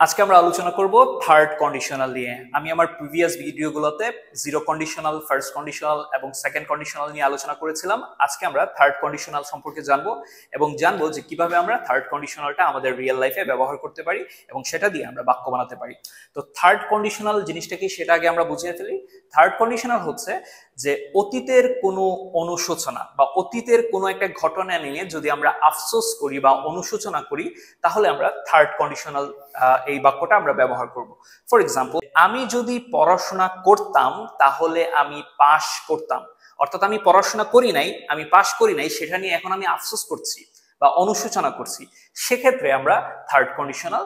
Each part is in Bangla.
আজকে আমরা আলোচনা করব থার্ড কন্ডিশনাল নিয়ে। আমি আমার প্রিভিয়াস ভিডিওগুলোতে জিরো কন্ডিশনাল, ফার্স্ট কন্ডিশনাল এবং সেকেন্ড কন্ডিশনাল নিয়ে আলোচনা করেছিলাম। আজকে আমরা থার্ড কন্ডিশনাল সম্পর্কে জানবো এবং জানবো যে কিভাবে আমরা থার্ড কন্ডিশনালটা আমাদের রিয়েল লাইফে ব্যবহার করতে পারি এবং সেটা দিয়ে আমরা বাক্য বানাতে পারি। তো থার্ড কন্ডিশনাল জিনিসটা কি সেটা আগে আমরা বুঝিয়ে ফেলি। থার্ড কন্ডিশনাল হচ্ছে যে অতীতের কোনো অনুশোচনা বা অতীতের কোনো একটা ঘটনা নিয়ে যদি আমরা আফসোস করি বা অনুশোচনা করি তাহলে আমরা থার্ড কন্ডিশনাল এই বাক্যটা আমরা ব্যবহার করব। ফর এক্সাম্পল, আমি যদি পড়াশোনা করতাম তাহলে আমি পাশ করতাম। অর্থাৎ আমি পড়াশোনা করি নাই, আমি পাশ করি নাই, সেটা নিয়ে এখন আমি আফসোস করছি বা অনুশোচনা করছি। সেক্ষেত্রে আমরা থার্ড কন্ডিশনাল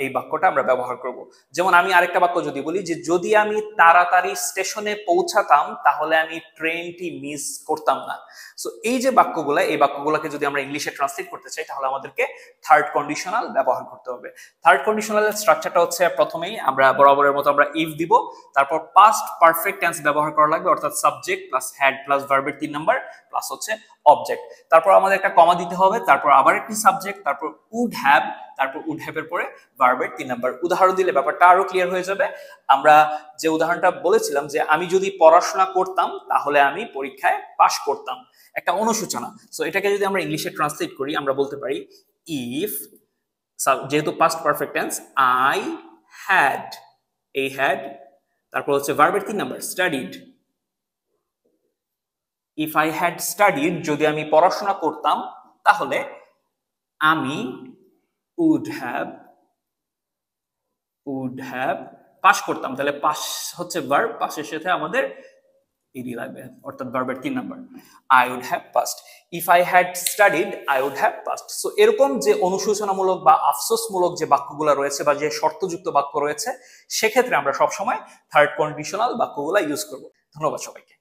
এই বাক্যটা আমরা ব্যবহার করব। যেমন আমি আরেকটা বাক্য যদি বলি যে যদি আমি তাড়াতাড়ি স্টেশনে পৌঁছাতাম তাহলে আমি ট্রেনটি মিস করতাম না। সো এই যে বাক্যগুলো, এই বাক্যগুলোকে যদি আমরা ইংলিশে ট্রান্সলেট করতে চাই তাহলে আমাদেরকে থার্ড কন্ডিশনাল ব্যবহার করতে হবে। থার্ড কন্ডিশনালের স্ট্রাকচারটা হচ্ছে প্রথমেই আমরা বরাবরের মতো আমরা ইফ দিব, তারপর পাস্ট পারফেক্ট টেন্স ব্যবহার করা লাগবে, অর্থাৎ সাবজেক্ট প্লাস হ্যাড প্লাস ভার্বের 3 নাম্বার প্লাস হচ্ছে অবজেক্ট। তারপর আমাদের একটা কমা দিতে হবে, তারপর আবার একটি সাবজেক্ট, তারপর উড হ্যাভ, তারপর উড হ্যাভ এর পরে ভার্বের 3 নাম্বার। উদাহরণ দিলে ব্যাপারটা আরো ক্লিয়ার হয়ে যাবে। আমরা যে উদাহরণটা বলেছিলাম যে আমি যদি পড়াশোনা করতাম তাহলে আমি পরীক্ষায় পাশ করতাম, একটা অনুশোচনা। সো এটাকে যদি আমরা ইংলিশে ট্রান্সলেট করি আমরা বলতে পারি ইফ, যেহেতু past perfect tense, I had, এই হ্যাড, তারপর হচ্ছে ভার্বের 3 number studied. If I had studied, যদি আমি পড়াশোনা করতাম তাহলে আমি উড হ্যাভ পাস করতাম। তাহলে পাস হচ্ছে ভার্ব, পাসের সাথে আমাদের ইডি লাগবে, অর্থাৎ ভার্বের 3 number. I would have passed. If I had studied I would have passed. So এরকম যে অনুশোচনামূলক বা আফসোসমূলক যে বাক্যগুলো রয়েছে বা যে শর্তযুক্ত বাক্য রয়েছে সেক্ষেত্রে আমরা সবসময় থার্ড কন্ডিশনাল বাক্যগুলো ইউজ করব। ধন্যবাদ সবাইকে।